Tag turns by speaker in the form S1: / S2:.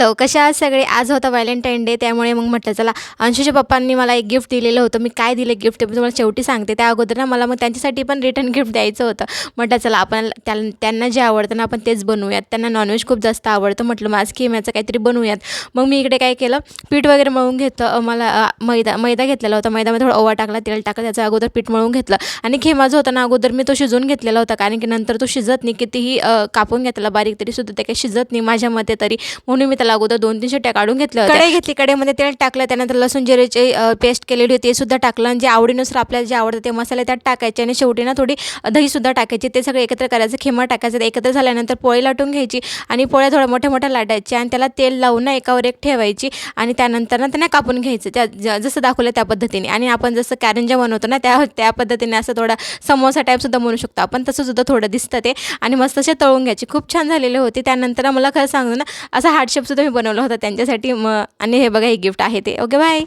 S1: Hello, कशा आहात सगळे? आज होता व्हॅलेंटाईन डे, त्यामुळे मग म्हटलं चला अंशूच्या पप्पांनी मला एक गिफ्ट दिलेलं होतं. मी काय दिलं गिफ्ट ते मी तुम्हाला शेवटी सांगते. त्या अगोदर ना मला मग त्यांच्यासाठी पण रिटर्न गिफ्ट द्यायचं होतं. म्हटलं चला आपण त्यांना जे आवडतं ना आपण तेच बनवूयात. त्यांना नॉनव्हेज खूप जास्त आवडतं. म्हटलं मग आज खिम्याचं काहीतरी बनवूयात. मग मी इकडे काय केलं, पीठ वगैरे मळून घेतलं. मला मैदा घेतलेला होता. मैद्यामध्ये थोडा ओवा टाकला, तेल टाकलं, त्याचं अगोदर पीठ मळून घेतलं. आणि खिमा जो होता ना अगोदर मी तो शिजवून घेतलेला होता, कारण की नंतर तो शिजत नाही. कितीही कापून घेतला बारीक तरीसुद्धा ते काही शिजत नाही माझ्या मते तरी. म्हणून मी त्याला अगोदर 2-3 शिट्ट्या काढून घेतल्या होत्या. कढई घेतली, कढईमध्ये तेल टाकलं, त्यानंतर लसूण जिऱ्याची पेस्ट केलेली होती ते सुद्धा टाकलं. आणि जे आवडीनुसार आपल्याला जे आवडतं ते मसाले त्यात टाकायचे आणि शेवटी ना थोडी दहीसुद्धा टाकायची. ते सगळं एकत्र करायचं, खिमा टाकायचं. ते एकत्र झाल्यानंतर पोळी लाटून घ्यायची आणि पोळ्या थोड्या मोठ्या लाटायच्या आणि त्याला तेल लावून ना एकावर एक ठेवायची आणि त्यानंतर ना त्यांना कापून घ्यायचं जसं दाखवलं त्या पद्धतीने. आणि आपण जसं कारंजा बनवतो ना त्या पद्धतीने असं थोडा समोसा टाईपसुद्धा बनवू शकतो आपण, तसंसुद्धा थोडं दिसतं ते. आणि मस्त असे तळून घ्यायची. खूप छान झालेले होते. त्यानंतर मला खरं सांगू ना असा हार्ट शेपसुद्धा मी बनवला होता त्यांच्यासाठी. आणि हे बघा हे गिफ्ट आहे ते. Okay, bye.